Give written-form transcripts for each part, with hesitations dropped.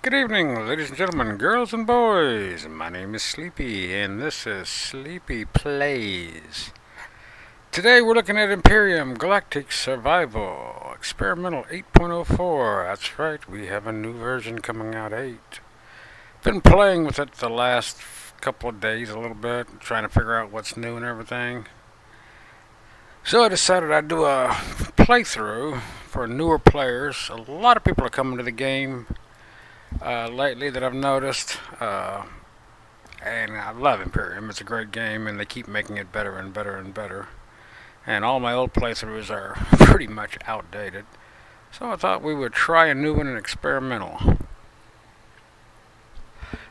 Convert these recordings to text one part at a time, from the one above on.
Good evening, ladies and gentlemen, girls and boys. My name is Sleepy, and this is Sleepy Plays. Today we're looking at Empyrion Galactic Survival, Experimental 8.04. That's right, we have a new version coming out 8. Been playing with it the last couple of days a little bit, trying to figure out what's new and everything. So I decided I'd do a playthrough for newer players. A lot of people are coming to the game lately that I've noticed, and I love Imperium. It's a great game, and they keep making it better and better and better. And all my old playthroughs are pretty much outdated. So I thought we would try a new one and experimental.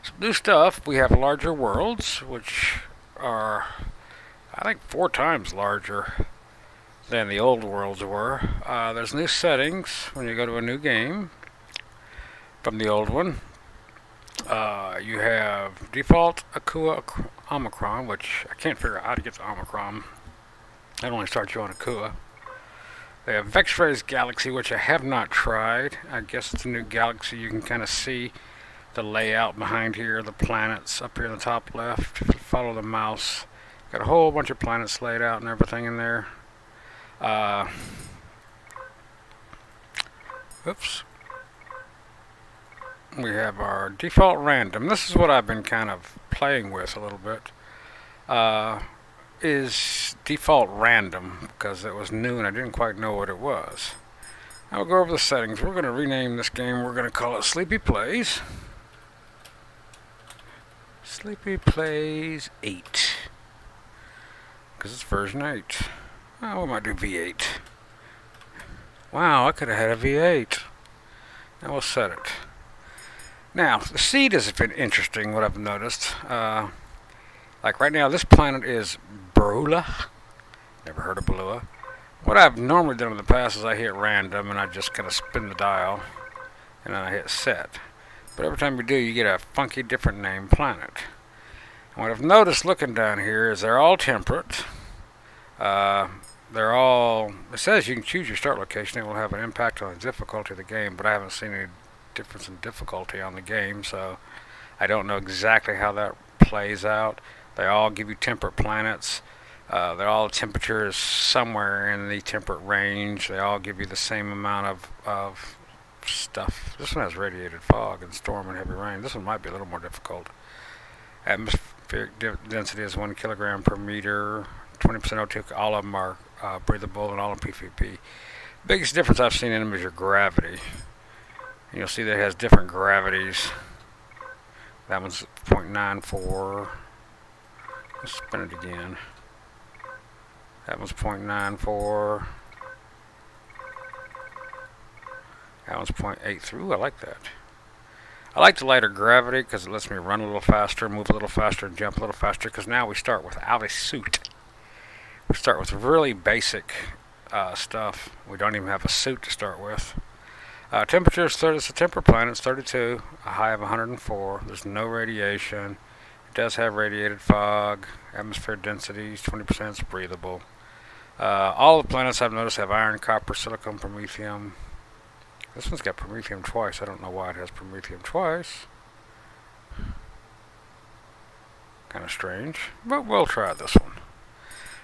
Some new stuff. We have larger worlds, which are, I think, 4 times larger than the old worlds were. There's new settings when you go to a new game from the old one. You have default Akua Omicron, which I can't figure out how to get to Omicron. That only starts you on Akua. They have Vexrays Galaxy, which I have not tried. I guess it's a new galaxy. You can kind of see the layout behind here, the planets up here in the top left. If you follow the mouse, got a whole bunch of planets laid out and everything in there. Oops. We have our default random. This is what I've been kind of playing with a little bit. Is default random because it was new and I didn't quite know what it was. I'll go over the settings. We're going to rename this game. We're going to call it Sleepy Plays. Sleepy Plays 8. Because it's version 8. Oh, we might do V8. Wow, I could have had a V8. Now we'll set it. Now, the seed has been interesting, what I've noticed. Like right now, this planet is Brula. Never heard of Brula. What I've normally done in the past is I hit random and I just kind of spin the dial and then I hit set. But every time you do, you get a funky different name planet. And what I've noticed looking down here is they're all temperate. They're all, it says you can choose your start location. It will have an impact on the difficulty of the game, but I haven't seen any difference in difficulty on the game, so I don't know exactly how that plays out. They all give you temperate planets. They're all temperatures somewhere in the temperate range. They all give you the same amount of stuff. This one has radiated fog and storm and heavy rain. This one might be a little more difficult. Atmospheric density is 1 kilogram per meter. 20% O2. All of them are breathable and all in PvP. Biggest difference I've seen in them is your gravity. You'll see that it has different gravities. That one's 0.94. Let's spin it again. That one's 0.94. That one's 0.83. Ooh, I like that. I like the lighter gravity because it lets me run a little faster, move a little faster, and jump a little faster. Because now we start without a suit. We start with really basic stuff. We don't even have a suit to start with. Temperature is 30. It's a temperate planet. It's 32. A high of 104. There's no radiation. It does have radiated fog. Atmospheric density is 20%. It's breathable. All the planets I've noticed have iron, copper, silicon, promethium. This one's got promethium twice. I don't know why it has promethium twice. Kind of strange, but we'll try this one.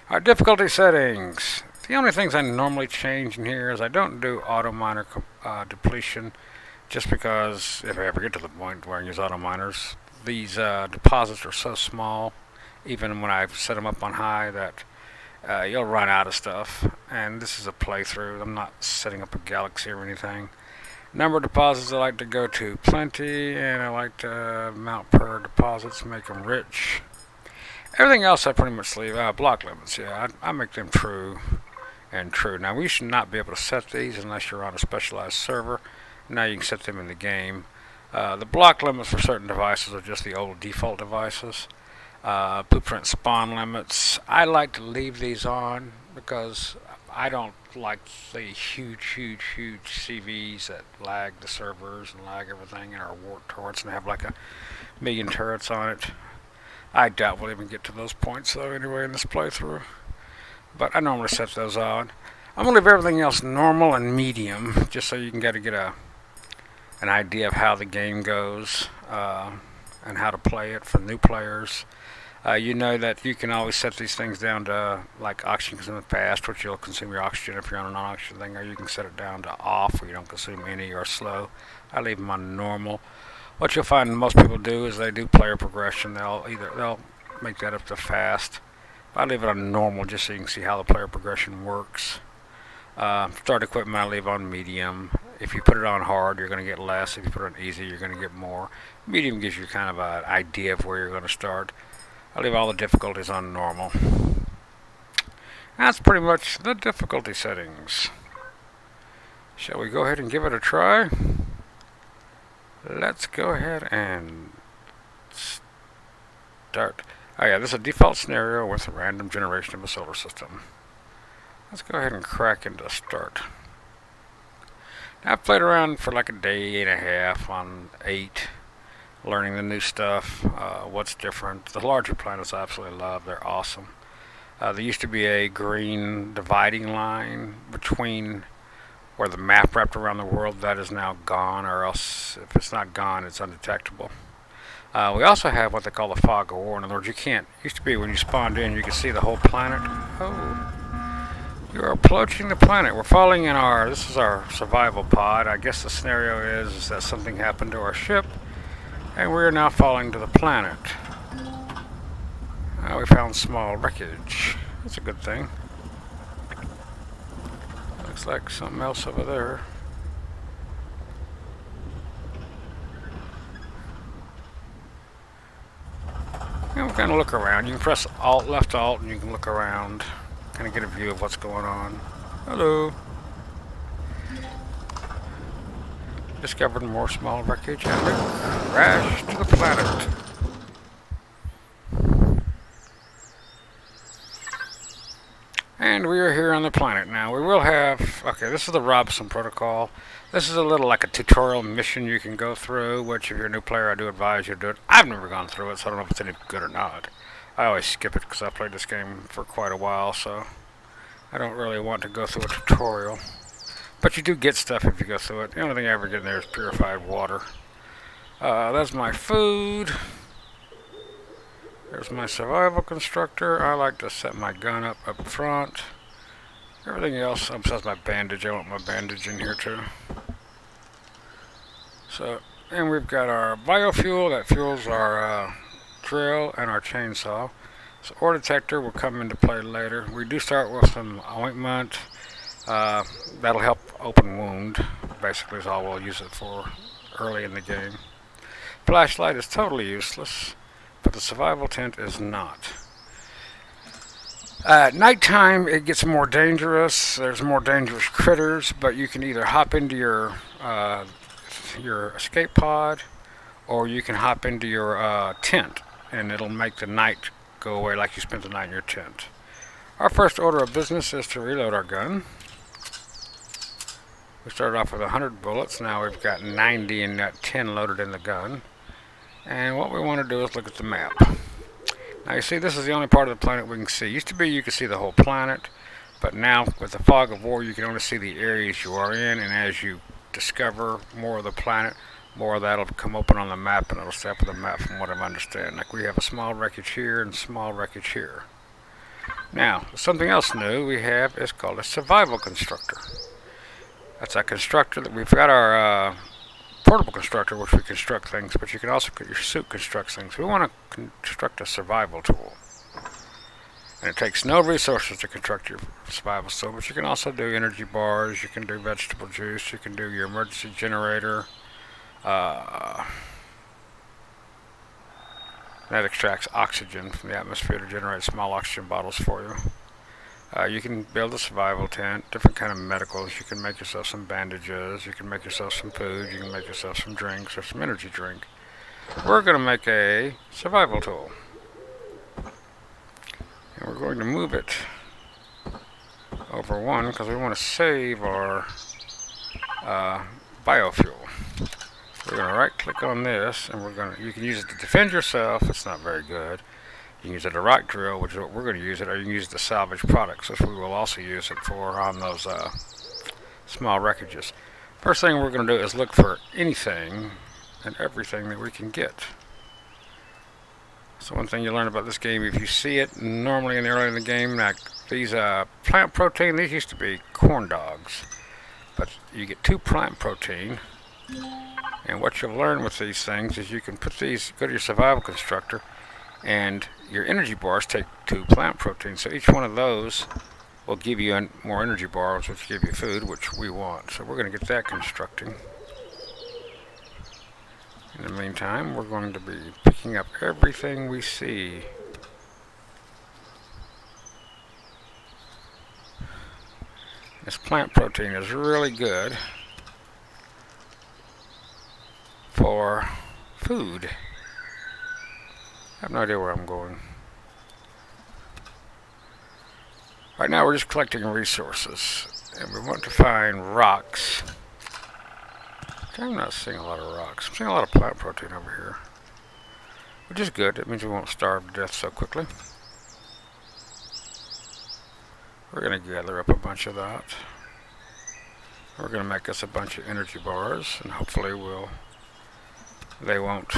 Our difficulty settings. The only things I normally change in here is I don't do auto miner depletion, just because if I ever get to the point where I use auto miners, these deposits are so small, even when I set them up on high, that you'll run out of stuff. And this is a playthrough. I'm not setting up a galaxy or anything. Number of deposits I like to go to plenty, and I like to mount per deposits, make them rich. Everything else I pretty much leave. Block limits, yeah, I make them true and true. Now we should not be able to set these unless you're on a specialized server. Now you can set them in the game. The block limits for certain devices are just the old default devices. Blueprint spawn limits, I like to leave these on because I don't like the huge CVs that lag the servers and lag everything and are warped turrets and have like a million turrets on it. I doubt we'll even get to those points though anyway in this playthrough. But I normally set those on. I'm going to leave everything else normal and medium just so you can get a an idea of how the game goes and how to play it for new players. You know that you can always set these things down to like oxygen consumption fast, which you'll consume your oxygen if you're on a non-oxygen thing, or you can set it down to off, where you don't consume any, or slow. I leave them on normal. What you'll find most people do is they do player progression. They'll make that up to fast. I leave it on normal just so you can see how the player progression works. Start equipment I leave on medium. If you put it on hard, you're going to get less. If you put it on easy, you're going to get more. Medium gives you kind of an idea of where you're going to start. I leave all the difficulties on normal. That's pretty much the difficulty settings. Shall we go ahead and give it a try? Let's go ahead and start. Oh yeah, this is a default scenario with a random generation of a solar system. Let's go ahead and crack into start. Now, I've played around for like a day and a half on 8, learning the new stuff, what's different. The larger planets I absolutely love. They're awesome. There used to be a green dividing line between where the map wrapped around the world. That is now gone, or else if it's not gone, it's undetectable. We also have what they call the fog of war. In other words, used to be when you spawned in, you could see the whole planet. Oh, you're approaching the planet. We're falling in this is our survival pod. I guess the scenario is that something happened to our ship, and we're now falling to the planet. We found small wreckage. That's a good thing. Looks like something else over there. And we're going to look around. You can press Alt, left Alt, and you can look around. Kind of get a view of what's going on. Hello. Discovered more small wreckage and we crashed to the planet. And we are here on the planet now. We will have, okay, this is the Robson protocol. This is a little like a tutorial mission you can go through, which if you're a new player, I do advise you to do it. I've never gone through it, so I don't know if it's any good or not. I always skip it because I played this game for quite a while, so I don't really want to go through a tutorial. But you do get stuff if you go through it. The only thing I ever get in there is purified water. That's my food. There's my survival constructor. I like to set my gun up front. Everything else, besides my bandage, I want my bandage in here too. So, and we've got our biofuel that fuels our drill and our chainsaw. So, ore detector will come into play later. We do start with some ointment. That'll help open wound. Basically, is all we'll use it for early in the game. Flashlight is totally useless, but the survival tent is not. At nighttime, it gets more dangerous. There's more dangerous critters, but you can either hop into your escape pod, or you can hop into your tent, and it'll make the night go away like you spent the night in your tent. Our first order of business is to reload our gun. We started off with 100 bullets. Now we've got 90 and got 10 loaded in the gun. And what we want to do is look at the map. Now you see, this is the only part of the planet we can see. Used to be you could see the whole planet, but now with the fog of war you can only see the areas you are in, and as you discover more of the planet, more of that will come open on the map, and it'll step with the map from what I'm understanding. Like we have a small wreckage here and small wreckage here. Now, something else new we have is called a survival constructor. That's a constructor that we've got our portable constructor, which we construct things, but you can also, your suit constructs things. We want to construct a survival tool. And it takes no resources to construct your survival tool, but you can also do energy bars, you can do vegetable juice, you can do your emergency generator. That extracts oxygen from the atmosphere to generate small oxygen bottles for you. You can build a survival tent, different kind of medicals. You can make yourself some bandages, you can make yourself some food, you can make yourself some drinks or some energy drink. We're going to make a survival tool. And we're going to move it over one because we want to save our biofuel. We're going to right click on this, and you can use it to defend yourself. It's not very good. You can use it to rock drill, which is what we're going to use it, or you can use it to salvage products, which we will also use it for on those small wreckages. First thing we're going to do is look for anything and everything that we can get. So one thing you learn about this game, if you see it normally in the early in the game, like these plant protein, these used to be corn dogs, but you get 2 plant protein. And what you'll learn with these things is you can put these, go to your survival constructor, and your energy bars take 2 plant protein. So each one of those will give you more energy bars, which give you food, which we want. So we're going to get that constructing. In the meantime, we're going to be picking up everything we see. This plant protein is really good for food. I have no idea where I'm going. Right now we're just collecting resources, and we want to find rocks. I'm not seeing a lot of rocks. I'm seeing a lot of plant protein over here, which is good. It means we won't starve to death so quickly. We're going to gather up a bunch of that. We're going to make us a bunch of energy bars, and hopefully they won't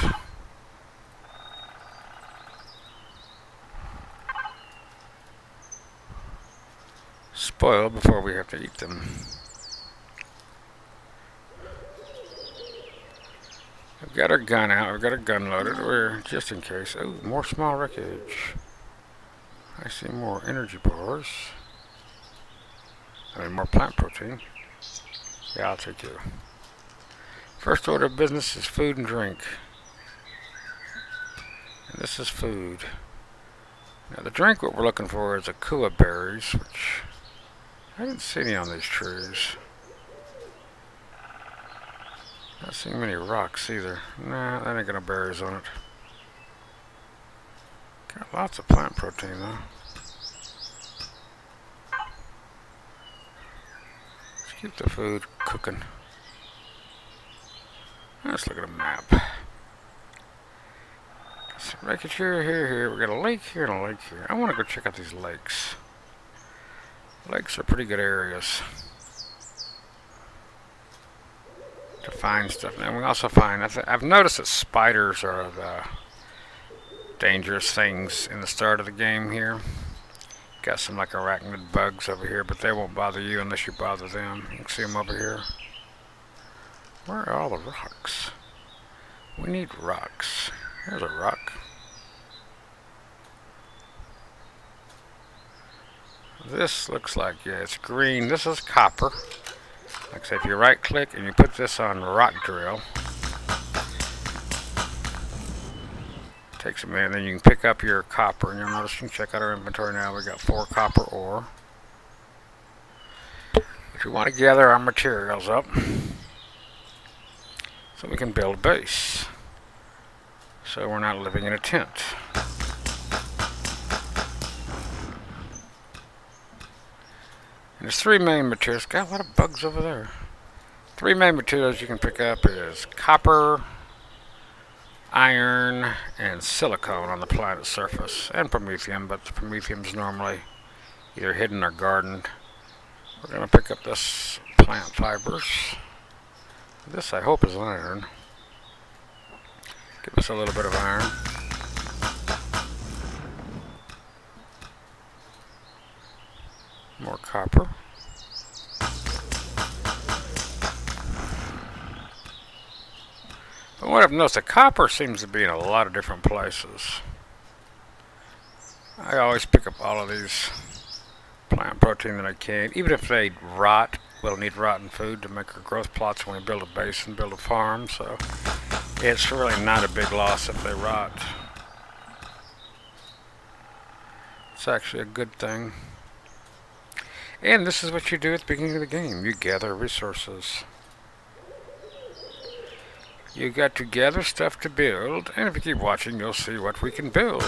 spoil before we have to eat them. We've got our gun out. We've got our gun loaded. We're just in case. Oh, more small wreckage. I see more energy bars. I mean, more plant protein. Yeah, I'll take you. First order of business is food and drink. And this is food. Now, the drink, what we're looking for is akua berries, which I didn't see any on these trees. Not seeing many rocks either. Nah, that ain't got no berries on it. Got lots of plant protein though. Let's keep the food cooking. Let's look at a map. So make it here. We got a lake here and a lake here. I want to go check out these lakes. Lakes are pretty good areas to find stuff. And we also find, I've noticed that spiders are the dangerous things in the start of the game here. Got some like arachnid bugs over here, but they won't bother you unless you bother them. You can see them over here. Where are all the rocks? We need rocks. There's a rock. This looks like, yeah, it's green. This is copper. Like I said, if you right click and you put this on rock drill, takes a minute, then you can pick up your copper, and you'll notice, you can check out our inventory now, we got 4 copper ore. If you want to gather our materials up so we can build a base, so we're not living in a tent. And there's 3 main materials. Got a lot of bugs over there. 3 main materials you can pick up is copper, iron, and silicone on the planet's surface, and promethium, but the promethium's normally either hidden or gardened. We're going to pick up this plant fibers. This, I hope, is iron. Give us a little bit of iron. More copper. But what I've noticed, the copper seems to be in a lot of different places. I always pick up all of these plant protein that I can. Even if they rot, we'll need rotten food to make our growth plots when we build a base and build a farm. So it's really not a big loss if they rot. It's actually a good thing. And this is what you do at the beginning of the game. You gather resources. You got to gather stuff to build, and if you keep watching, you'll see what we can build.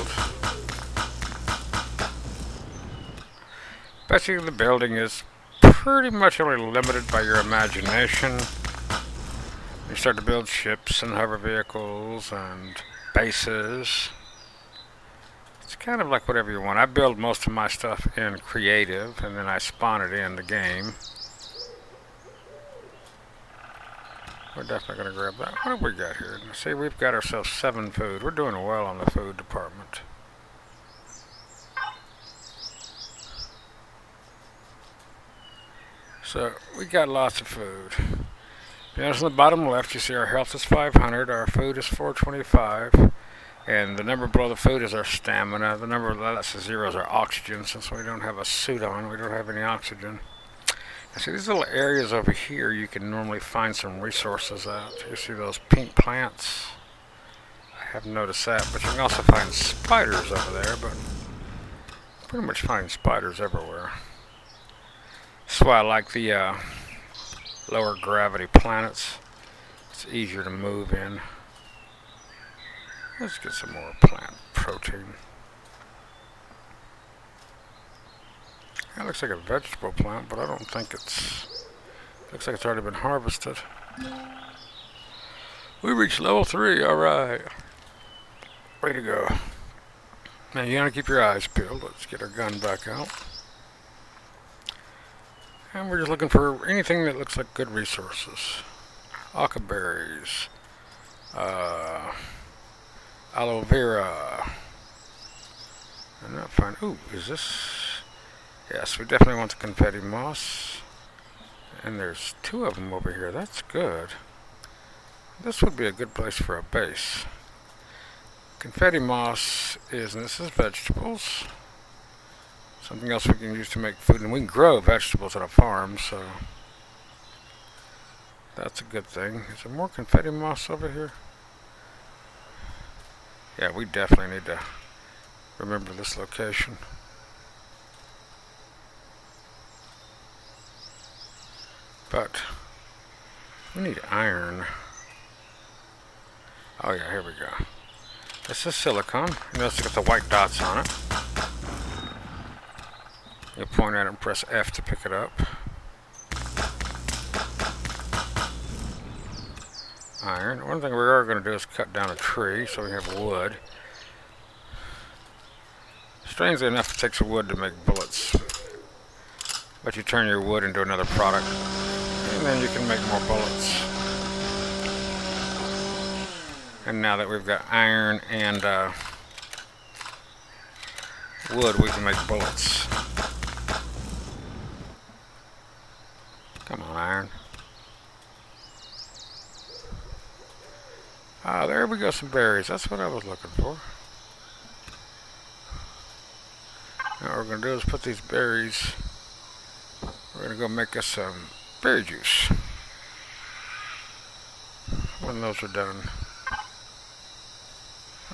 Basically, the building is pretty much only limited by your imagination. You start to build ships and hover vehicles and bases. It's kind of like whatever you want. I build most of my stuff in creative, and then I spawn it in the game. We're definitely going to grab that. What have we got here? See, we've got ourselves 7 food. We're doing well on the food department. So, we got lots of food. You notice on the bottom left, you see our health is 500, our food is 425, and the number below the food is our stamina. The number that's 0 is our oxygen, since we don't have a suit on, we don't have any oxygen. Now see these little areas over here, you can normally find some resources at. You see those pink plants? I haven't noticed that, but you can also find spiders over there, but pretty much find spiders everywhere. That's why I like the lower gravity planets. It's easier to move in. Let's get some more plant protein. That looks like a vegetable plant, but I don't think it's... Looks like it's already been harvested. We reached level 3, alright. Way to go. Now you gotta keep your eyes peeled. Let's get our gun back out. And we're just looking for anything that looks like good resources. Aka berries. Aloe vera. I'm not finding... Ooh, is this... Yes, we definitely want the confetti moss. And there's 2 of them over here. That's good. This would be a good place for a base. Confetti moss is... And this is vegetables. Something else we can use to make food. And we can grow vegetables at a farm, so... That's a good thing. Is there more confetti moss over here? Yeah, we definitely need to remember this location. But we need iron. Oh yeah, here we go. This is silicon. You notice it's got the white dots on it. You point at it and press F to pick it up. Iron. One thing we are going to do is cut down a tree so we have wood. Strangely enough, it takes wood to make bullets. But you turn your wood into another product, and then you can make more bullets. And now that we've got iron and wood, we can make bullets. Come on, iron. Ah, there we go, some berries. That's what I was looking for. Now what we're going to do is put these berries... We're going to go make us some berry juice. When those are done.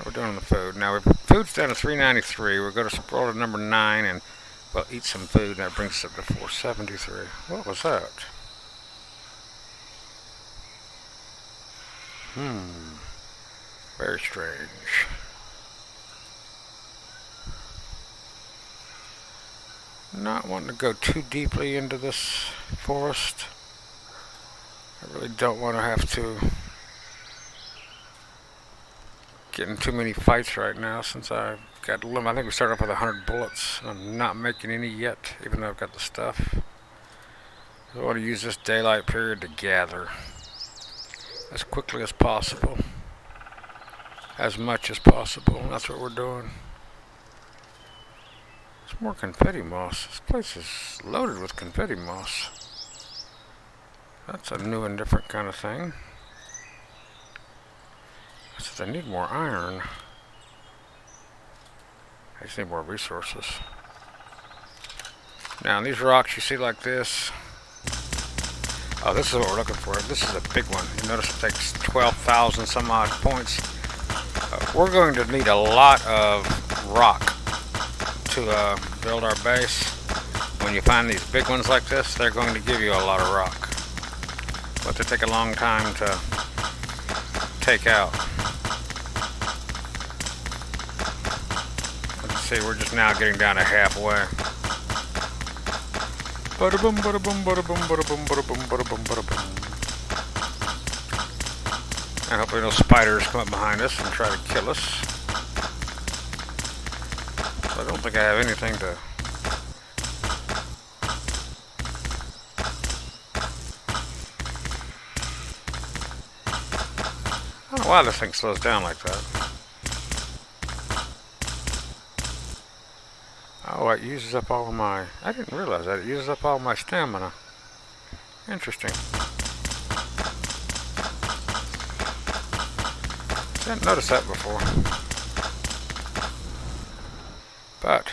We're doing the food. Now, food's down to 393. We're going to scroll to number 9 and we'll eat some food. That brings us up to 473. What was that? Very strange. Not wanting to go too deeply into this forest. I really don't want to have to get in too many fights right now since I've got limit. I think we started off with 100 bullets. I'm not making any yet, even though I've got the stuff. I want to use this daylight period to gather as quickly as possible. As much as possible. And that's what we're doing. There's more confetti moss. This place is loaded with confetti moss. That's a new and different kind of thing. I said I need more iron. I just need more resources. Now these rocks you see like this. Oh, this is what we're looking for. This is a big one. You notice it takes 12,000 some odd points. We're going to need a lot of rock to build our base. When you find these big ones like this, they're going to give you a lot of rock. But they take a long time to take out. Let's see, we're just now getting down to halfway. Bada boom, bada boom, bada boom, bada boom, bada boom, bada boom, bada boom. And hopefully no spiders come up behind us and try to kill us. I don't think I have anything to... I don't know why this thing slows down like that. Oh, it uses up all of my... I didn't realize that. It uses up all my stamina. Interesting. I hadn't noticed that before. But...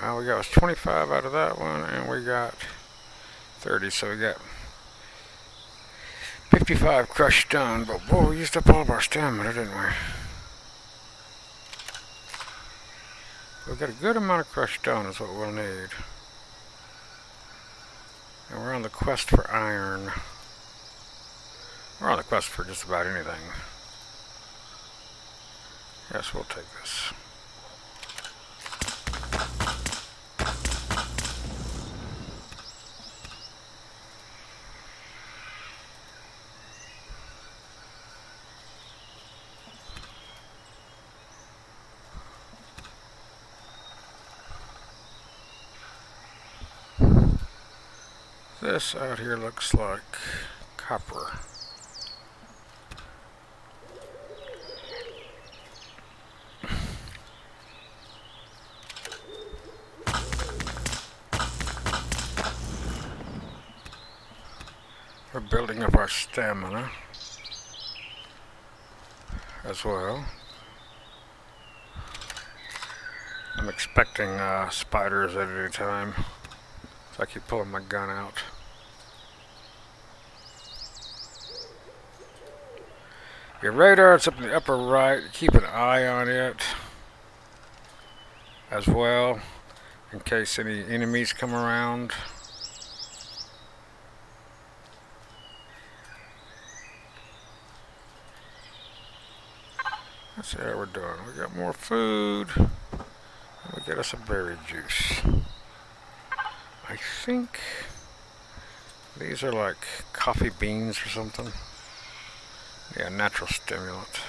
all we got was 25 out of that one, and we got 30, so we got 55 crushed stone. But boy, we used up all of our stamina, didn't we? We've got a good amount of crushed stone is what we'll need. And we're on the quest for iron. We're on the quest for just about anything. Yes, we'll take this. This out here looks like copper. We're building up our stamina as well. I'm expecting spiders at any time, so I keep pulling my gun out. Your radar, it's up in the upper right. Keep an eye on it as well in case any enemies come around. Let's see how we're doing. We got more food. And we get us a berry juice. I think these are like coffee beans or something. Yeah, natural stimulant.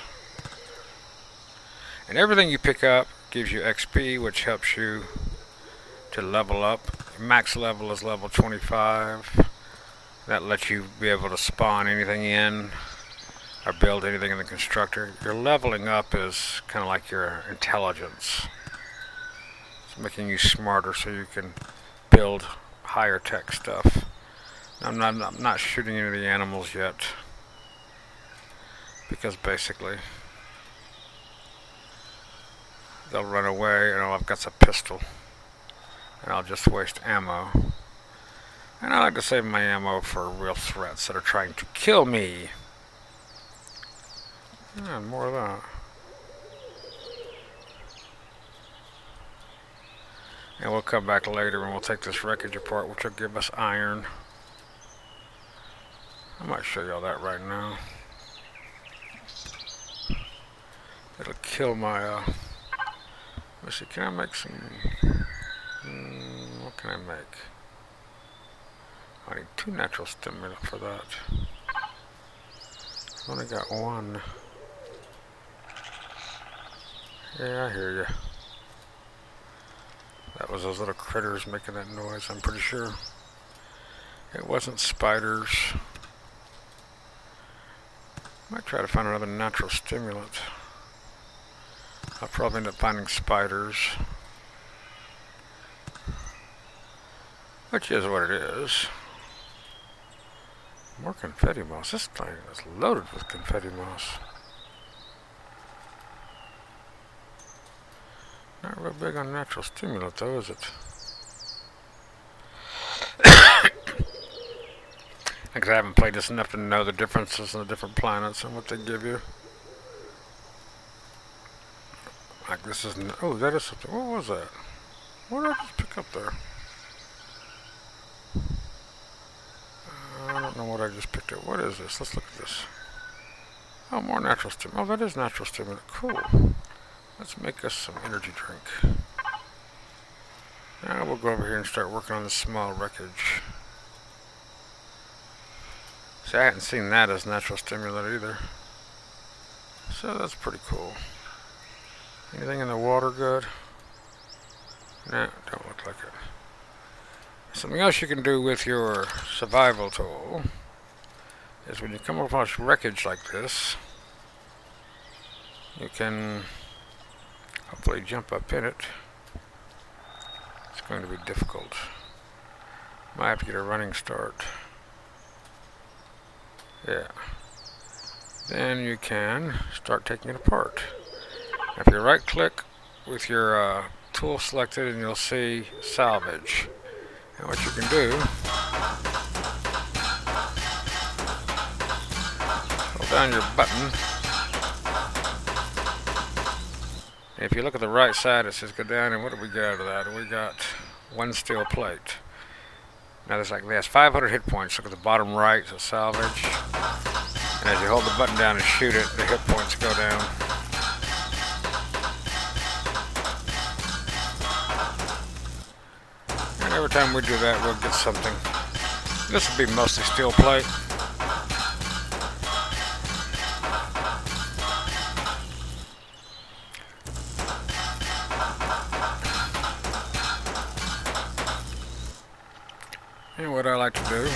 And everything you pick up gives you XP, which helps you to level up. Your max level is level 25. That lets you be able to spawn anything in or build anything in the constructor. Your leveling up is kind of like your intelligence. It's making you smarter so you can build higher tech stuff. I'm not shooting any of the animals yet, because basically they'll run away and I've got a pistol and I'll just waste ammo. And I like to save my ammo for real threats that are trying to kill me. Yeah, more of that. And we'll come back later and we'll take this wreckage apart, which will give us iron. I might show y'all that right now. It'll kill my, let's see, can I make some, what can I make? I need 2 natural stimulant for that. I've only got 1. Yeah, I hear you. That was those little critters making that noise, I'm pretty sure. It wasn't spiders. Might try to find another natural stimulant. I'll probably end up finding spiders, which is what it is. More confetti moss. This thing is loaded with confetti moss. Not real big on natural stimulant though, is it? Because I haven't played this enough to know the differences in the different planets and what they give you. Like this is, oh, that is something. What was that? What did I just pick up there? I don't know what I just picked up. What is this? Let's look at this. Oh, more natural stimulant. Oh, that is natural stimulant. Cool. Let's make us some energy drink. Now we'll go over here and start working on the small wreckage. See, I hadn't seen that as natural stimulant either. So that's pretty cool. Anything in the water good? Nah, don't look like it. Something else you can do with your survival tool is when you come across wreckage like this, you can hopefully jump up in it. It's going to be difficult. Might have to get a running start. Yeah. Then you can start taking it apart. Now if you right click with your tool selected, and you'll see salvage. And what you can do, hold down your button. And if you look at the right side, it says go down, and what do we get out of that? We got one steel plate. Now there's there's 500 hit points. Look at the bottom right, so salvage. And as you hold the button down and shoot it, the hit points go down. And every time we do that, we'll get something. This will be mostly steel plate. And what I like to do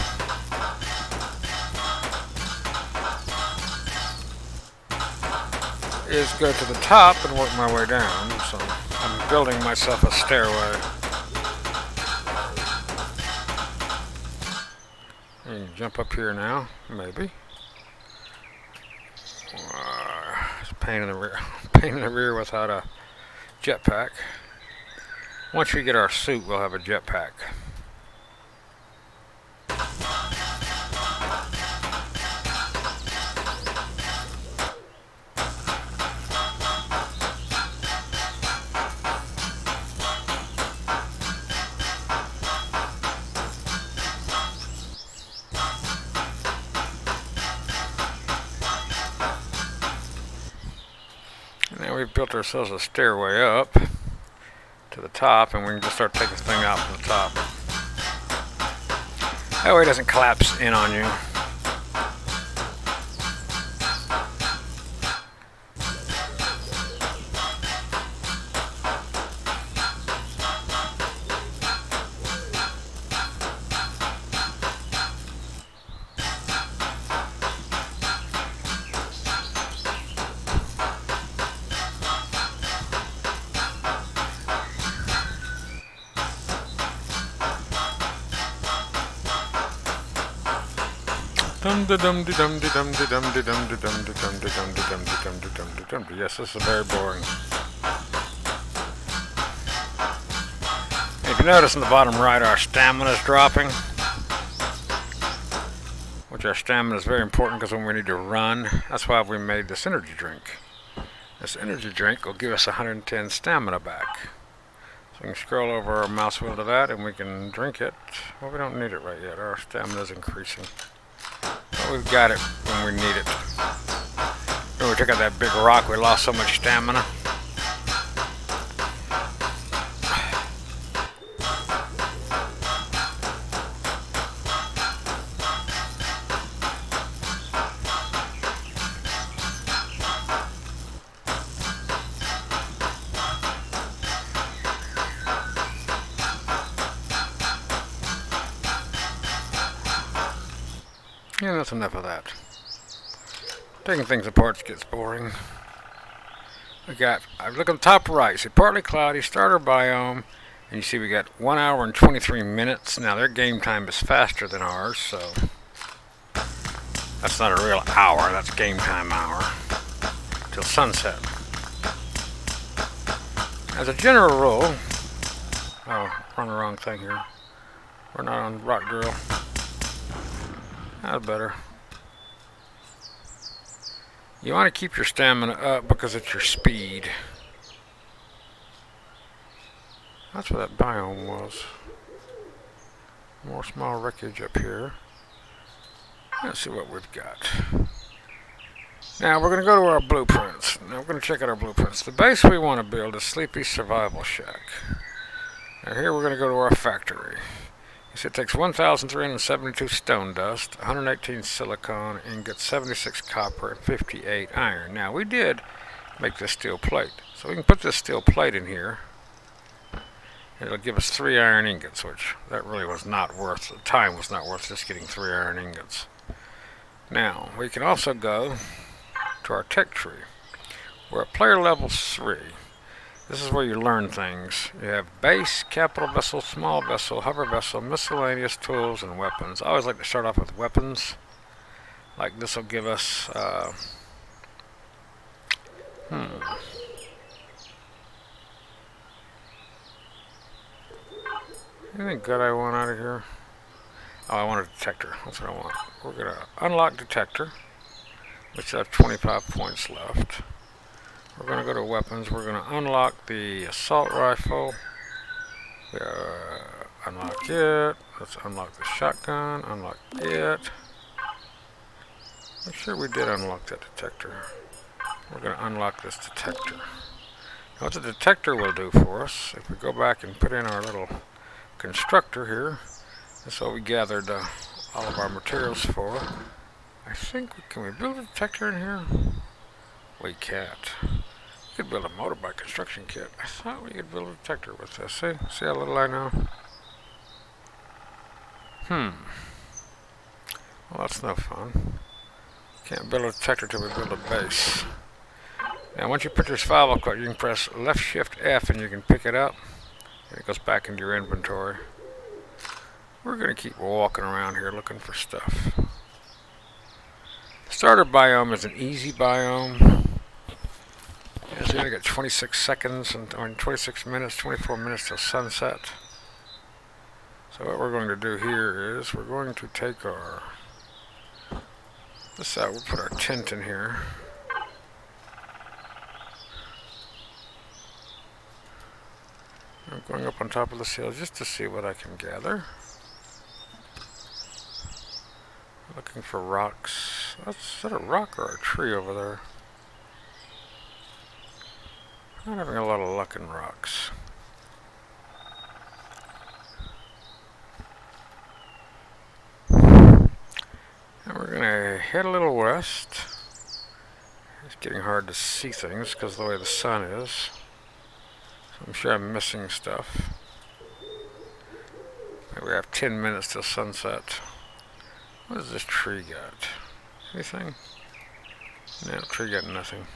is go to the top and work my way down. So I'm building myself a stairway. And you can jump up here now, maybe. It's a pain in the rear. Pain in the rear without a jetpack. Once we get our suit, we'll have a jetpack. Now we've built ourselves a stairway up to the top, and we can just start taking this thing out from the top. That way it doesn't collapse in on you. Yes, this is very boring. If you notice in the bottom right, our stamina is dropping. Which our stamina is very important because when we need to run, that's why we made this energy drink. This energy drink will give us 110 stamina back. So we can scroll over our mouse wheel to that and we can drink it. Well, we don't need it right yet. Our stamina is increasing. But we've got it when we need it. When we took out that big rock, we lost so much stamina. Yeah, that's enough of that. Taking things apart gets boring. I look at the top right, see partly cloudy, starter biome, and you see we got 1 hour and 23 minutes. Now their game time is faster than ours, so that's not a real hour, that's game time hour. Till sunset. As a general rule, oh, we're on the wrong thing here. We're not on rock drill. That's better. You want to keep your stamina up because it's your speed. That's where that biome was. More small wreckage up here. Let's see what we've got. Now we're going to go to our blueprints. Now we're going to check out our blueprints. The base we want to build is Sleepy Survival Shack. Now here we're going to go to our factory. It takes 1,372 stone dust, 118 silicon ingots, 76 copper, and 58 iron. Now, we did make this steel plate. So we can put this steel plate in here. And it'll give us 3 iron ingots, which that really was not worth, the time was not worth just getting 3 iron ingots. Now, we can also go to our tech tree. We're at player level 3. This is where you learn things. You have base, capital vessel, small vessel, hover vessel, miscellaneous tools, and weapons. I always like to start off with weapons. Like this will give us, anything good I want out of here? Oh, I want a detector. That's what I want. We're going to unlock detector. We still have 25 points left. We're going to go to weapons. We're going to unlock the assault rifle. Unlock it. Let's unlock the shotgun. Unlock it. Make sure we did unlock that detector. We're going to unlock this detector. Now what the detector will do for us, if we go back and put in our little constructor here, that's what we gathered all of our materials for. I think, can we build a detector in here? We can't. We could build a motorbike construction kit. I thought we could build a detector with this. See how little I know? Well, that's no fun. Can't build a detector till we build a base. Now, once you put your survival kit, you can press left shift F and you can pick it up. And it goes back into your inventory. We're going to keep walking around here looking for stuff. The starter biome is an easy biome. It's going to get 26 seconds, or 26 minutes, 24 minutes till sunset. So what we're going to do here is we're going to take our, this out, we'll put our tent in here. I'm going up on top of this hill just to see what I can gather. Looking for rocks. Is that a rock or a tree over there? I'm not having a lot of luck in rocks. And we're going to head a little west. It's getting hard to see things because of the way the sun is. So I'm sure I'm missing stuff. Maybe we have 10 minutes till sunset. What does this tree got? Anything? No, tree got nothing.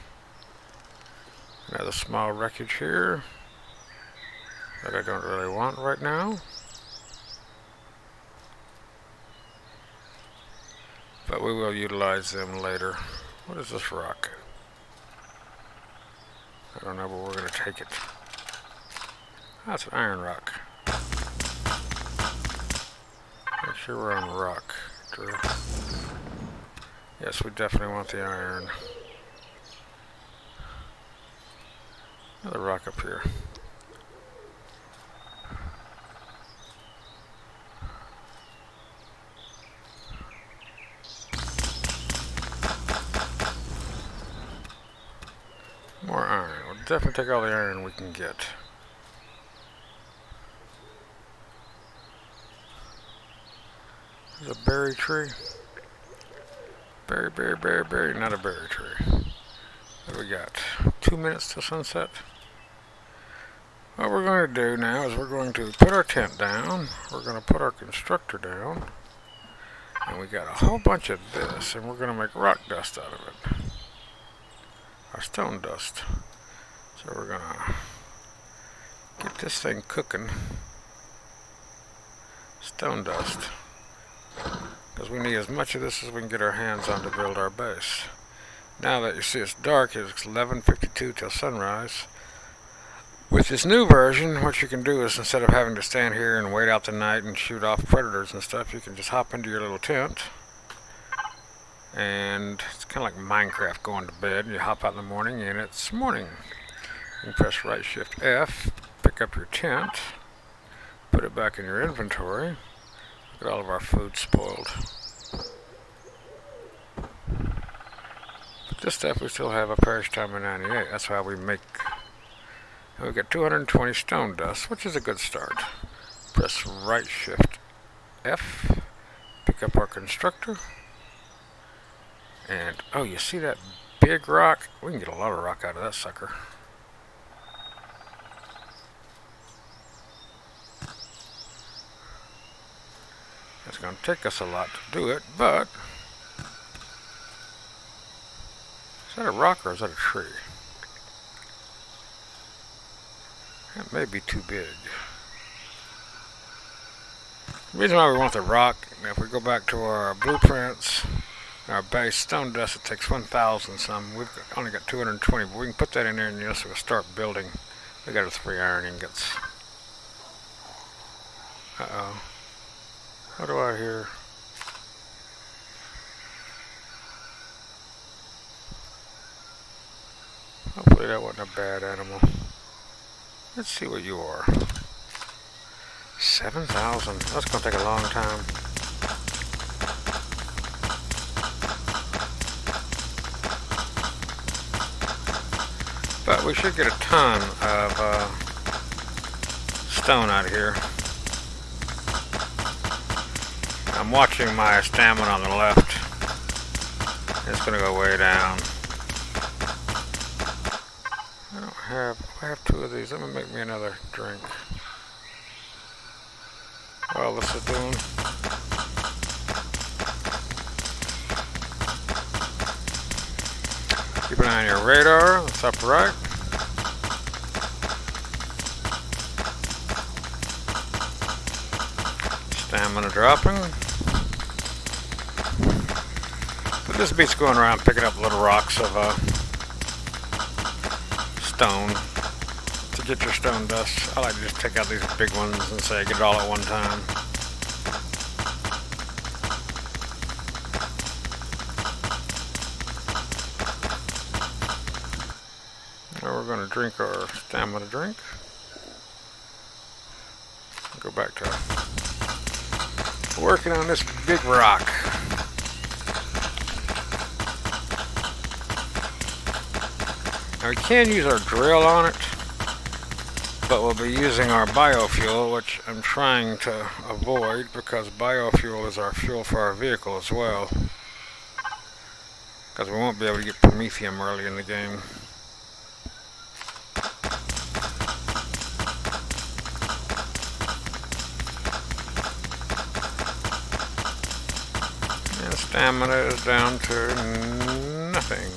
Another small wreckage here that I don't really want right now. But we will utilize them later. What is this rock? I don't know, but we're going to take it. That's an iron rock. Make sure we're on rock, Drew. Yes, we definitely want the iron. Another rock up here. More iron. We'll definitely take all the iron we can get. There's a berry tree. Berry, berry, berry, berry. Not a berry tree. What do we got? 2 minutes till sunset. What we're going to do now is we're going to put our tent down. We're going to put our constructor down. And we got a whole bunch of this. And we're going to make rock dust out of it. Or stone dust. So we're going to get this thing cooking. Stone dust. Because we need as much of this as we can get our hands on to build our base. Now that you see it's dark, it's 11:52 till sunrise. With this new version, what you can do is instead of having to stand here and wait out the night and shoot off predators and stuff, you can just hop into your little tent. And it's kind of like Minecraft going to bed. You hop out in the morning and it's morning. You can press right shift F, pick up your tent, put it back in your inventory. Look at all of our food spoiled. But this stuff we still have a perish time of 98. That's why we make. And we got 220 stone dust, which is a good start. Press right shift F, pick up our constructor. And oh, you see that big rock? We can get a lot of rock out of that sucker. It's going to take us a lot to do it, but Is that a rock or is that a tree? That may be too big. The reason why we want the rock, if we go back to our blueprints, our base stone dust, it takes 1,000 some. We've only got 220, but we can put that in there and yes, we'll start building. We got our 3 iron ingots. Uh-oh. What do I hear? Hopefully that wasn't a bad animal. Let's see what you are. 7,000. That's going to take a long time. But we should get a ton of stone out of here. I'm watching my stamina on the left. It's going to go way down. I have 2 of these. Let me make me another drink. While this is doing. Keep an eye on your radar. That's up right. Stamina dropping. But this beat's going around picking up little rocks of stone to get your stone dust. I like to just take out these big ones and say get it all at one time. Now we're going to drink our stamina drink. Go back to working on this big rock. Now we can use our drill on it, but we'll be using our biofuel, which I'm trying to avoid because biofuel is our fuel for our vehicle as well. Because we won't be able to get promethium early in the game. And stamina is down to nothing.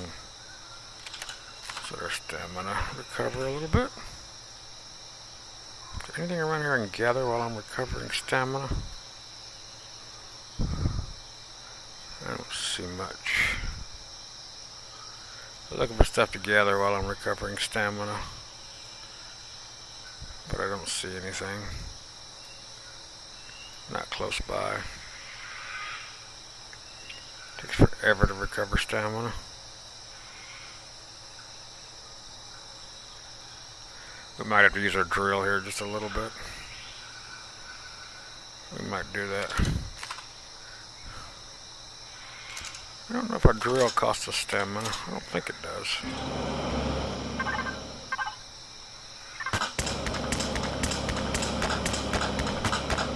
Let our stamina recover a little bit. Is there anything around here I can gather while I'm recovering stamina? I don't see much. I'm looking for stuff to gather while I'm recovering stamina, but I don't see anything. Not close by. Takes forever to recover stamina. We might have to use our drill here just a little bit. We might do that. I don't know if our drill costs us stamina. I don't think it does.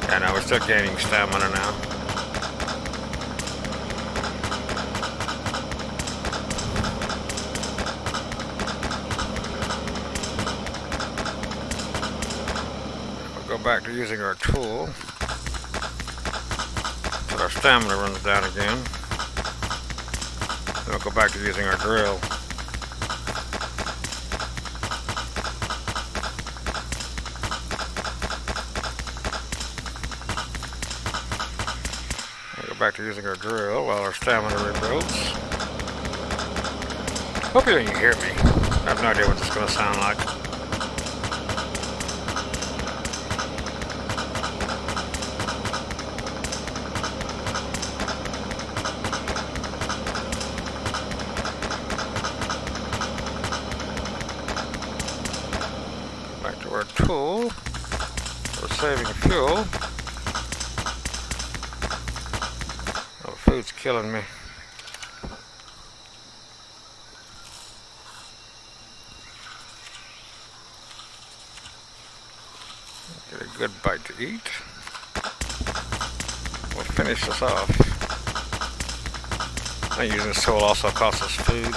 Yeah, no, we're still gaining stamina now. Back to using our tool until our stamina runs down again. Then we'll go back to using our drill. We'll go back to using our drill while our stamina rebuilds. Hopefully you can hear me. I have no idea what this is going to sound like. Tool for saving fuel. Oh, the food's killing me. Get a good bite to eat. We'll finish this off. I think using this tool also costs us food.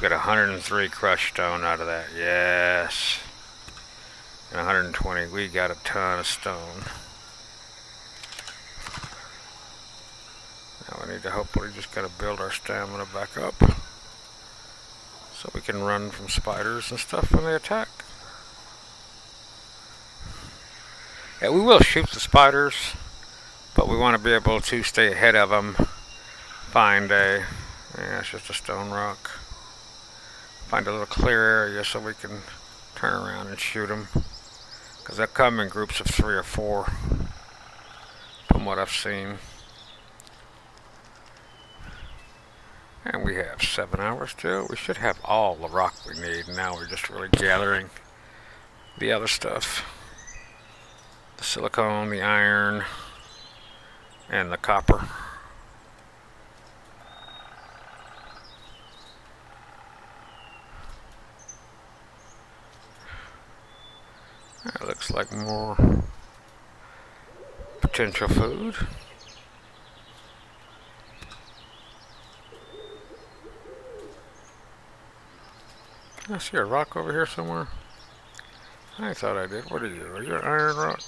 get 103 crushed stone out of that. Yes. And 120. We got a ton of stone. Now we need to hopefully just gotta build our stamina back up, so we can run from spiders and stuff when they attack. Yeah, we will shoot the spiders, but we want to be able to stay ahead of them. Find a, yeah, it's just a stone rock. Find a little clear area so we can turn around and shoot them. Because they'll come in groups of 3 or 4, from what I've seen. And we have 7 hours still. We should have all the rock we need. Now we're just really gathering the other stuff. The silicone, the iron, and the copper. That looks like more potential food. I see a rock over here somewhere. I thought I did. What are you? Are you an iron rock?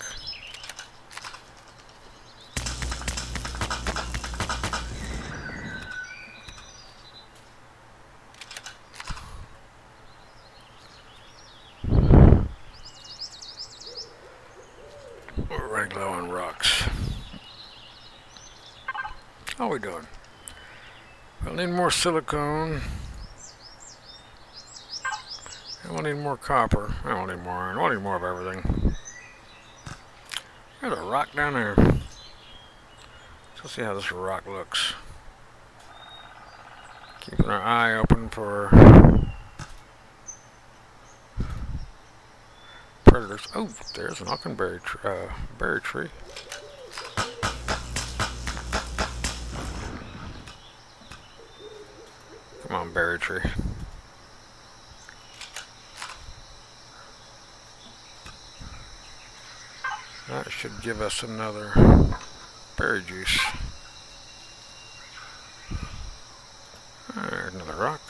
We're running low on rocks. How are we doing? We'll need more silicone. And we'll need more copper. I won't need more iron. We'll need more of everything. There's a rock down there. Let's see how this rock looks. Keeping our eye open for predators. Oh, there's an Hawkenberry berry tree. Come on, berry tree. That should give us another berry juice. There's another rock.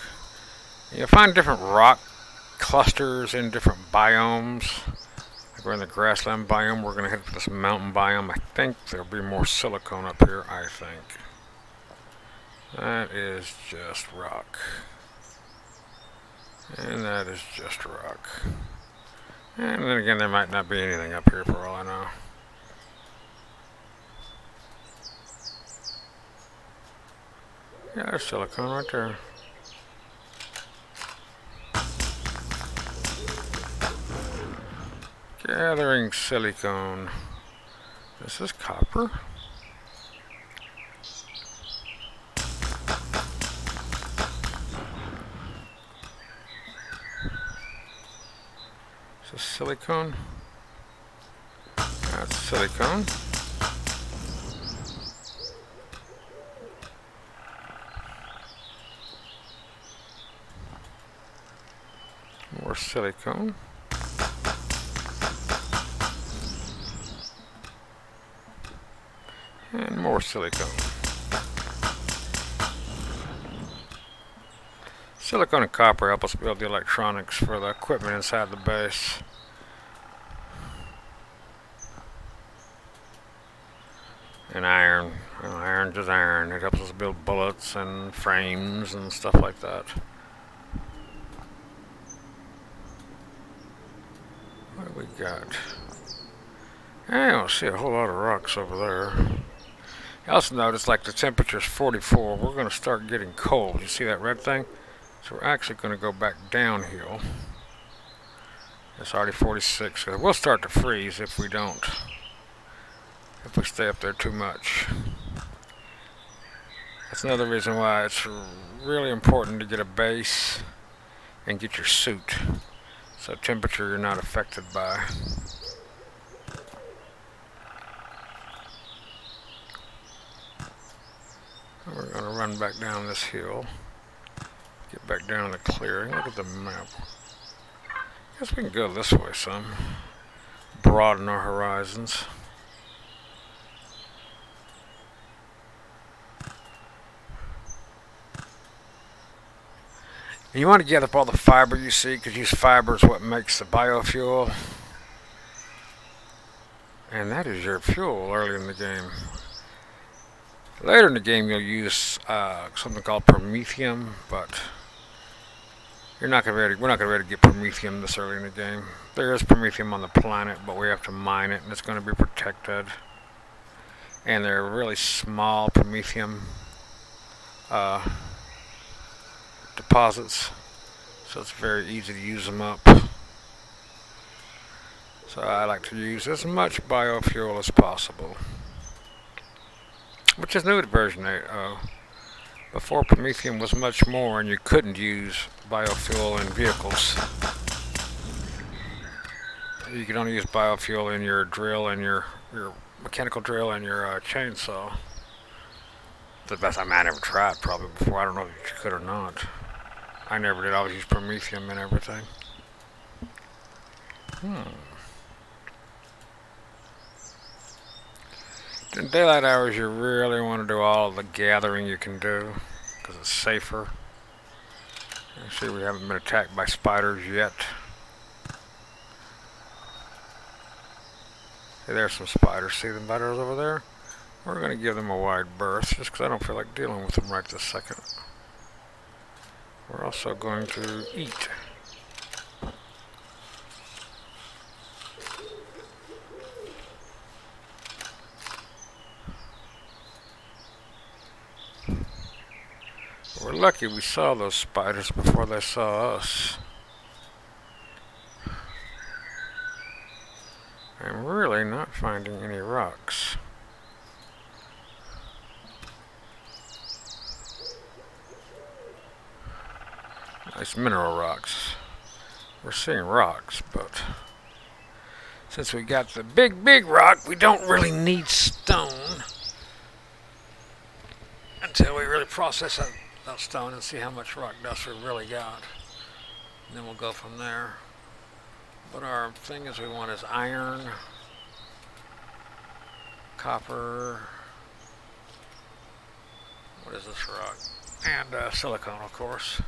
You'll find different rock clusters in different biomes. Like we're in the grassland biome. We're going to hit this mountain biome. I think there'll be more silicone up here, I think. That is just rock. And that is just rock. And then again, there might not be anything up here for all I know. Yeah, there's silicone right there. Gathering silicone. This is copper. Is this silicone? That's silicone. More silicone. And more silicone. Silicone and copper help us build the electronics for the equipment inside the base. And iron. Well, iron is iron. It helps us build bullets and frames and stuff like that. What do we got? I don't see a whole lot of rocks over there. You also notice like the temperature's 44. We're going to start getting cold. You see that red thing? So we're actually going to go back downhill. It's already 46. So we'll start to freeze if we don't. If we stay up there too much. That's another reason why it's really important to get a base and get your suit. So temperature you're not affected by. We're going to run back down this hill. Get back down the clearing. Look at the map. Guess we can go this way some. Broaden our horizons. You want to gather up all the fiber you see, because use fiber is what makes the biofuel. And that is your fuel early in the game. Later in the game you'll use something called promethium, but we're not gonna be able to get promethium this early in the game. There is promethium on the planet, but we have to mine it, and it's going to be protected. And they're really small promethium deposits, so it's very easy to use them up. So I like to use as much biofuel as possible, which is new to version 8.0. Before, promethium was much more, and you couldn't use biofuel in vehicles. You could only use biofuel in your drill and your mechanical drill and your chainsaw. The best I never tried probably before. I don't know if you could or not. I never did. I always used promethium and everything. In daylight hours, you really want to do all the gathering you can do, because it's safer. You see, we haven't been attacked by spiders yet. Hey, there's some spiders. See them spiders over there? We're going to give them a wide berth, just because I don't feel like dealing with them right this second. We're also going to eat. We're lucky we saw those spiders before they saw us. I'm really not finding any rocks. Nice mineral rocks. We're seeing rocks, but since we got the big rock, we don't really need stone until we really process that stone and see how much rock dust we really got. And then we'll go from there. But our thing is we want is iron, copper, what is this rock? And silicone, of course.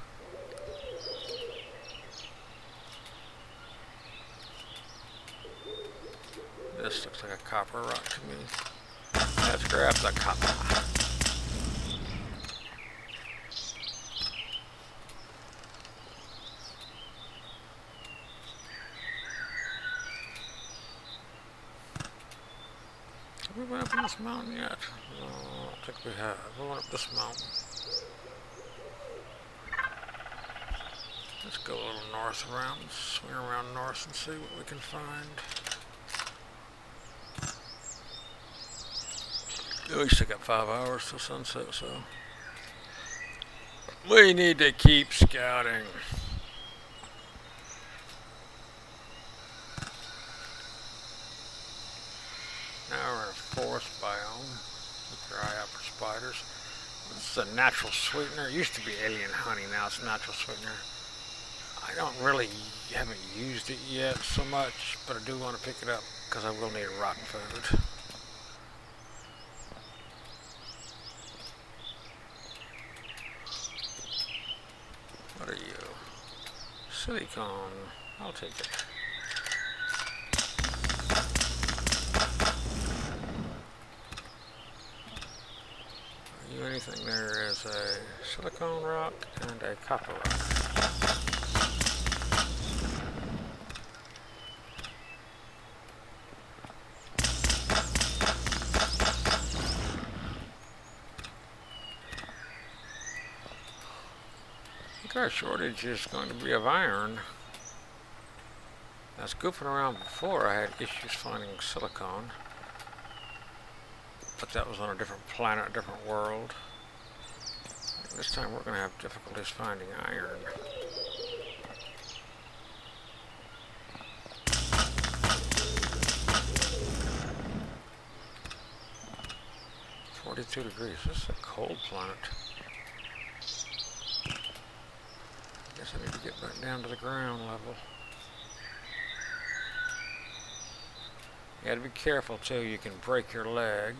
This looks like a copper rock to me. Let's grab the copper. Have we went up on this mountain yet? No, I don't think we have. We went up this mountain. Let's go a little north around, swing around north and see what we can find. We still got 5 hours till sunset, so we need to keep scouting. Now we're in a forest biome. Keep your eye out for spiders. This is a natural sweetener. It used to be alien honey, now it's natural sweetener. I haven't used it yet so much, but I do want to pick it up because I will need rock food. What are you? Silicone. I'll take it. Are you anything? There is a silicone rock and a copper rock. Our shortage is going to be of iron. I was goofing around before. I had issues finding silicone, but that was on a different planet, a different world. This time we're going to have difficulties finding iron. "42 degrees. This is a cold planet. Guess I need to get back down to the ground level. You gotta be careful too, you can break your leg.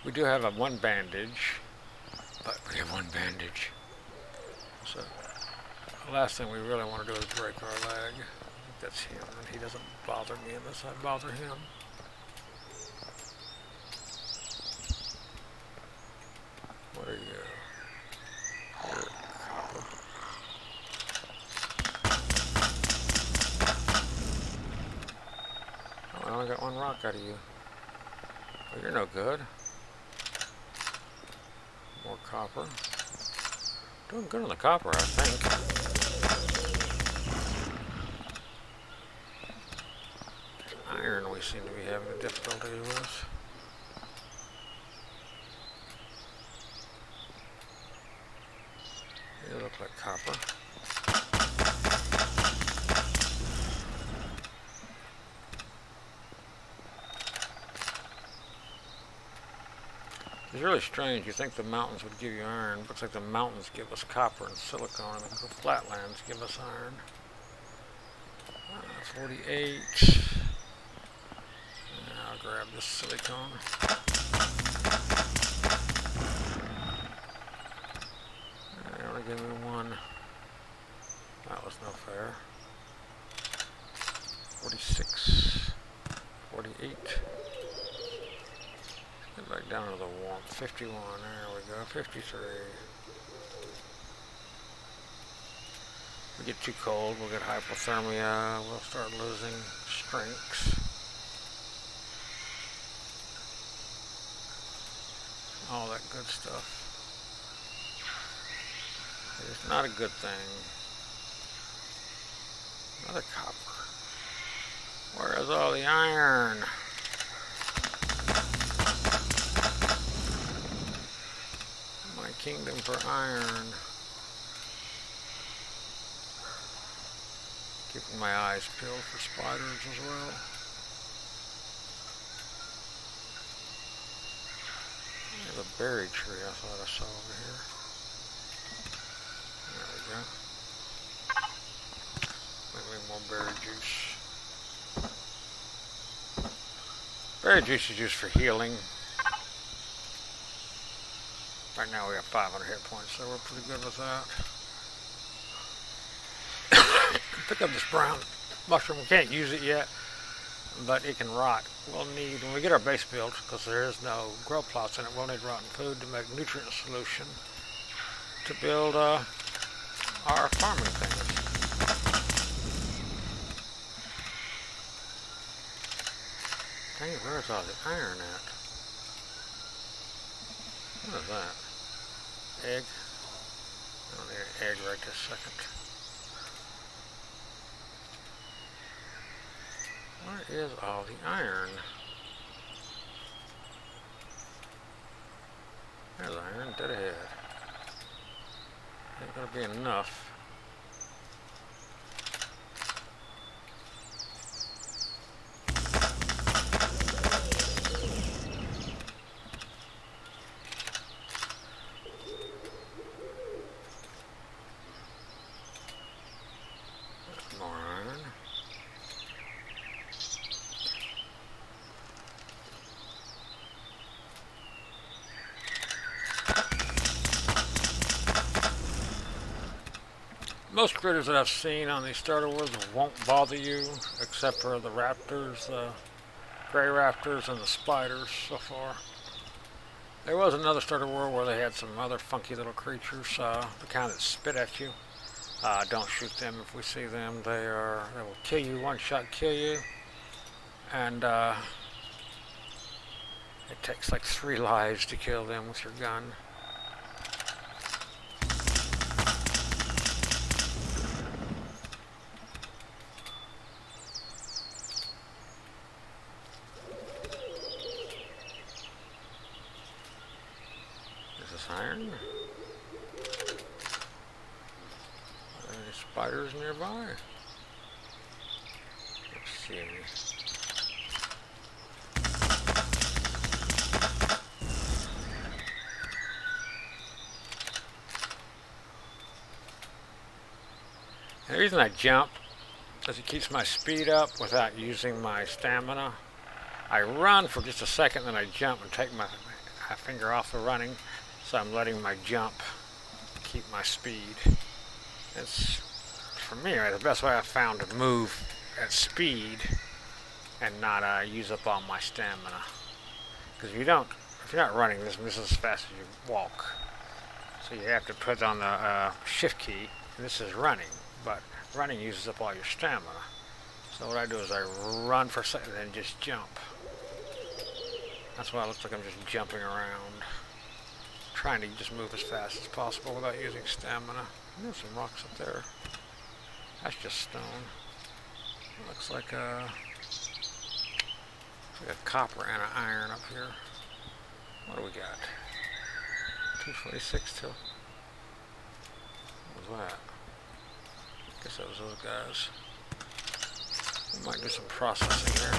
We do have one bandage, but we have one bandage. So The last thing we really want to do is break our leg. That's him, and he doesn't bother me unless I bother him. What are you? You're copper. Oh, I only got one rock out of you. Well, you're no good. More copper. Doing good on the copper, I think. Iron we seem to be having a difficulty with. You look like copper. It's really strange. You think the mountains would give you iron. Looks like the mountains give us copper and silicon, and the flatlands give us iron. 48. I'll grab this silicone. They only give me one. That was no fair. 46. 48. Get back down to the warmth. 51. There we go. 53. We get too cold, we'll get hypothermia, we'll start losing strengths. All that good stuff. It's not a good thing. Another copper. Where is all the iron? My kingdom for iron. Keeping my eyes peeled for spiders as well. There's a berry tree I thought I saw over here. There we go. Maybe more berry juice. Berry juice is used for healing. Right now we have 500 hit points, so we're pretty good with that. Pick up this brown mushroom. We can't use it yet, but it can rot. We'll need, when we get our base built, because there is no grow plots in it, we'll need rotten food to make nutrient solution to build our farming things. Dang it, where's all the iron at? What is that? Egg? I don't need an egg right this second. Where is all the iron? There's iron, dead ahead. Ain't gonna be enough. Most critters that I've seen on these starter worlds won't bother you, except for the raptors, the gray raptors, and the spiders so far. There was another starter world where they had some other funky little creatures, the kind that spit at you. Don't shoot them if we see them. They will kill you, one shot kill you, and it takes like 3 lives to kill them with your gun. Iron. Are there any spiders nearby? Let's see. The reason I jump is it keeps my speed up without using my stamina. I run for just a second, then I jump and take my finger off the running. So I'm letting my jump keep my speed. It's for me, the best way I've found to move at speed and not use up all my stamina. Because if you're not running, this is as fast as you walk. So you have to put on the shift key, and this is running, but running uses up all your stamina. So what I do is I run for a second and then just jump. That's why it looks like I'm just jumping around, trying to just move as fast as possible without using stamina. There's some rocks up there. That's just stone. It looks like a copper and an iron up here. What do we got? 246 till. What was that? Guess that was those guys. We might do some processing there.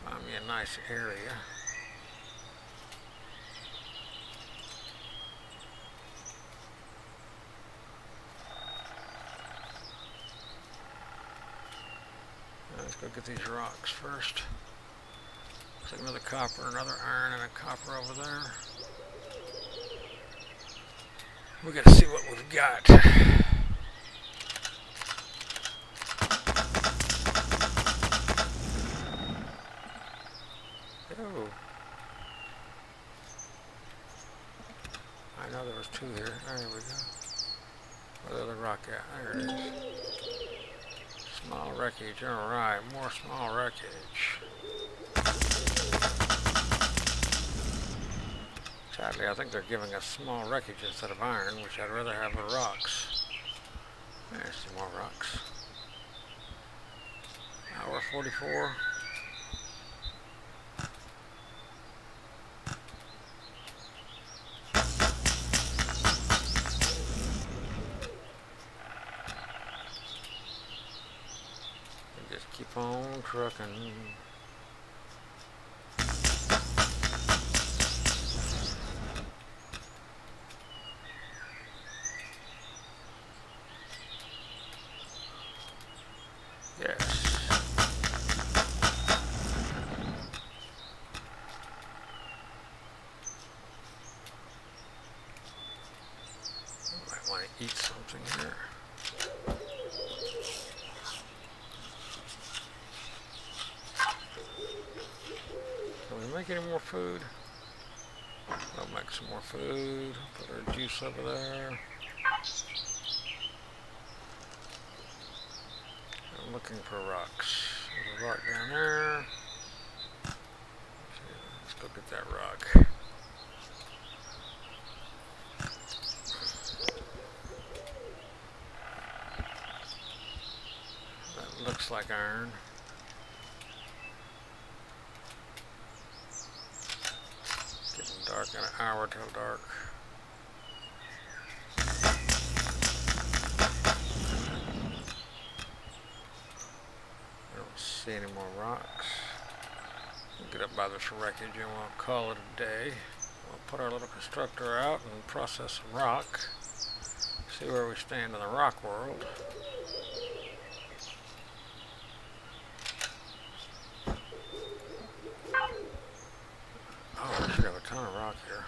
Find me a nice area. Let's go get these rocks first. Looks like another copper, another iron, and a copper over there. We gotta see what we've got. Oh. I know there was two here. There we go. Where's the other rock at? There it is. Small wreckage. Alright, more small wreckage. Sadly, I think they're giving us small wreckage instead of iron, which I'd rather have the rocks. There's some more rocks. Hour 44. Just keep on trucking. Yes. Might want to eat something here. Can we make any more food? I'll make some more food. Put our juice over there. I'm looking for rocks. There's a rock down there. Let's go get that rock. That looks like iron. Getting dark in an hour till dark. See any more rocks. We'll get up by this wreckage and we'll call it a day. We'll put our little constructor out and process some rock. See where we stand in the rock world. Oh, we should have a ton of rock here.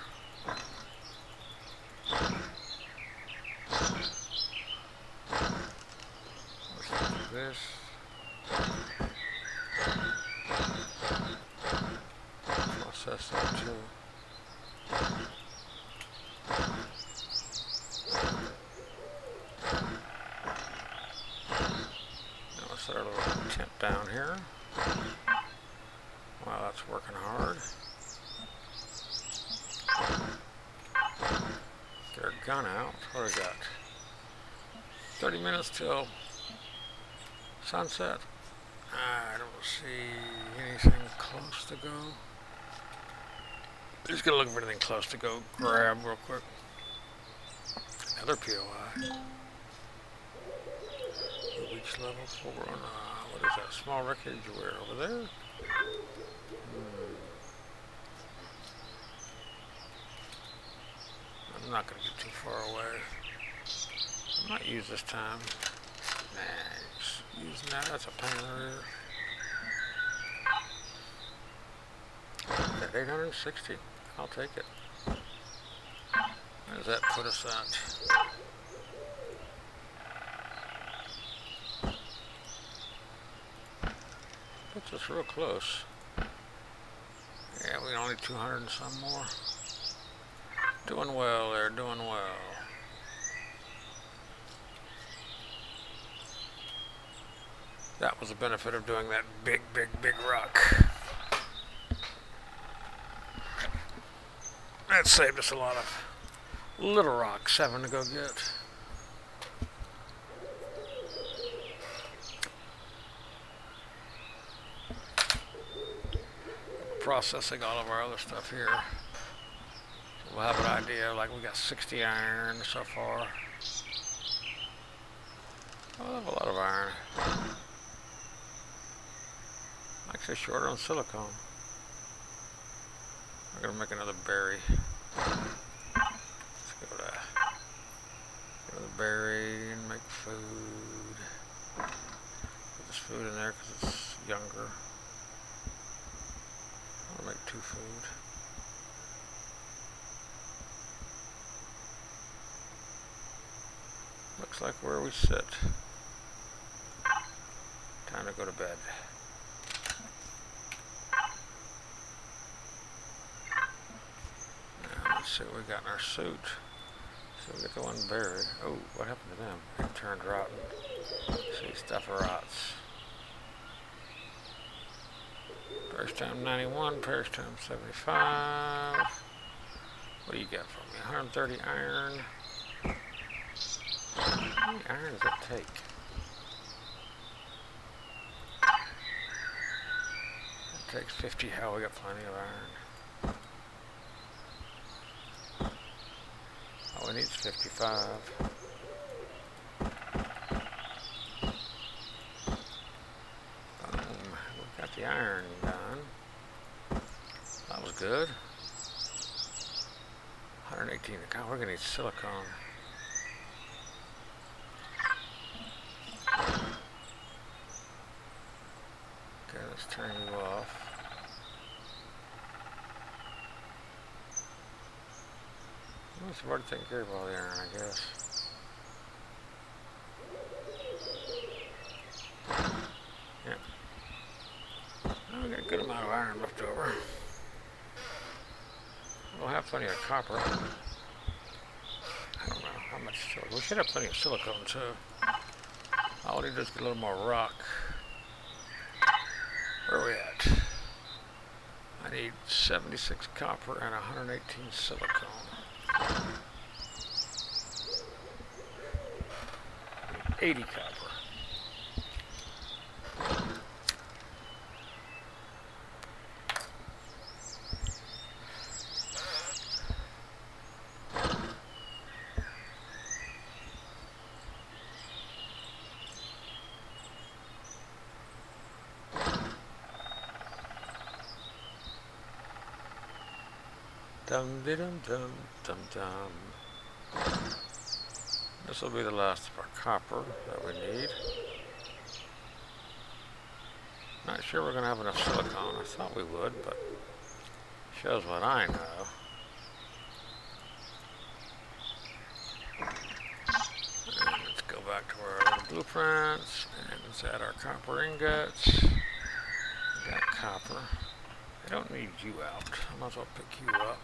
Let's do this. Process that too. Now let's set our little tent down here. Wow, that's working hard. Get our gun out. What do we got? 30 minutes till sunset. I don't see anything close to go. Just gonna look for anything close to go grab real quick. Another POI. Reach level 4 on what is that? Small wreckage where? Over there? I'm not gonna get too far away. I might use this time. Nah, just using that. That's a pain in the rear. 860. I'll take it. Where does that put us at? Puts us real close. Yeah, we only 200 and some more. Doing well there, doing well. That was the benefit of doing that big rock. That saved us a lot of little rocks having to go get. Processing all of our other stuff here. So we'll have an idea, like we got 60 iron so far. We'll have a lot of iron. Actually shorter on silicone. We're gonna make another berry. Let's go to the berry and make food. Put this food in there because it's younger. I'll make 2 food. Looks like where we sit. Time to go to bed. Now let's see what we got in our suit. So we got the one berry. Oh, what happened to them? It turned rotten. See, stuff rots. Perish time 91, perish time 75. What do you got for me? 130 iron. How many iron does that take? It takes 50. Hell, we got plenty of iron. All we need is 55. We got the iron done. That was good. 118. God, we're gonna need silicone. Okay, let's turn you off. Well, we've already taken care of all the iron, I guess. Yep. Well, we got a good amount of iron left over. We'll have plenty of copper. I don't know how much. We should have plenty of silicone too. All we need is get a little more rock. Where are we at? I need 76 copper and 118 silicone. 80 copper. Dum dum dum dum dum. This will be the last of our copper that we need. Not sure we're going to have enough silicone. I thought we would, but shows what I know. And let's go back to our little blueprints and let's add our copper ingots. We got copper. I don't need you out. I might as well pick you up.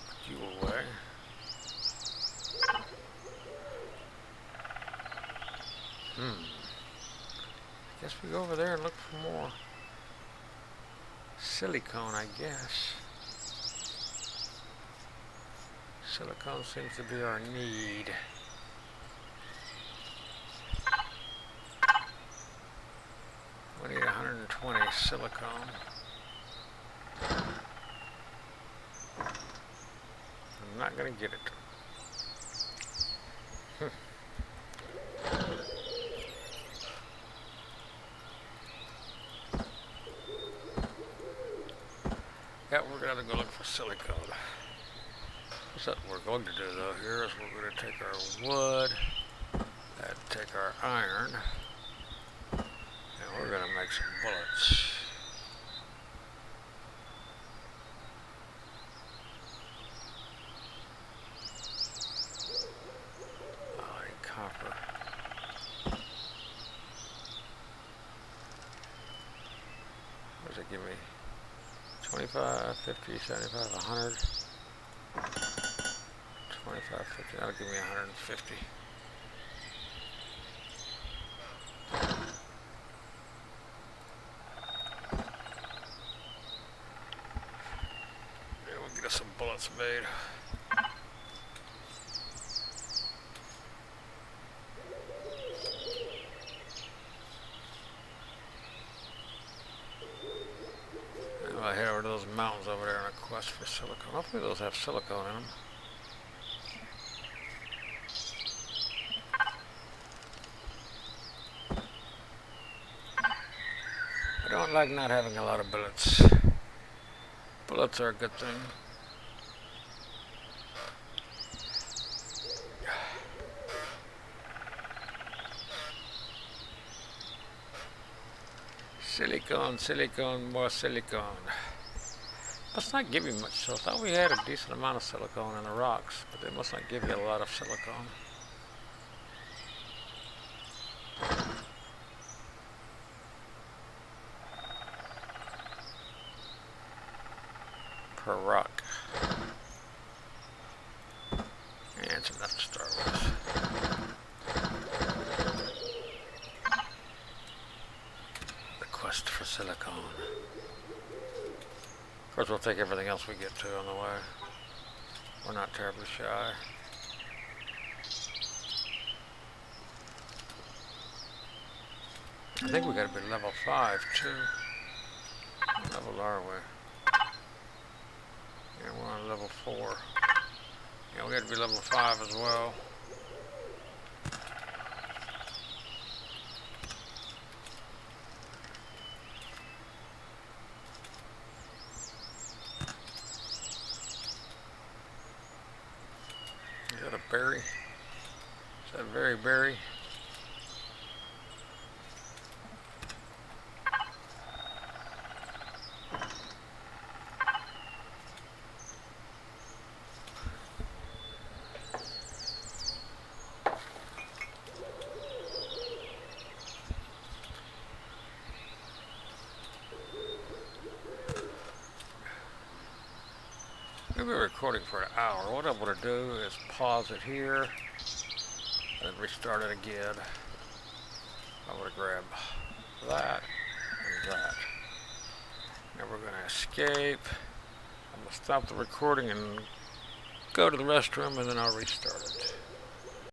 Put you away. I guess we go over there and look for more silicone, I guess. Silicone seems to be our need. We need 120 silicone. I'm not going to get it. Yeah, we're going to go look for silicone. What's what we're going to do though here is we're going to take our wood and take our iron and we're going to make some bullets. copper. What does it give me? 25, 50, 75, 100. 25, 50. That'll give me 150. Yeah, we'll get us some bullets made. I head over to those mountains over there on a quest for silicone. Hopefully those have silicone in them. I don't like not having a lot of bullets. Bullets are a good thing. Silicone, silicone, more silicone. Must not give you much, so I thought we had a decent amount of silicone in the rocks, but they must not give you a lot of silicone. Per rock. Yeah, it's enough to start with. The quest for silicone. Of course, we'll take everything else we get to on the way. We're not terribly shy. I think we gotta be level 5 too. What level are we? Yeah, we're on level 4. Yeah, we gotta be level 5 as well. Is that a berry? Is that a very berry? We've been recording for an hour. What I'm going to do is pause it here and restart it again. I'm going to grab that and that. Now we're going to escape. I'm going to stop the recording and go to the restroom, and then I'll restart it.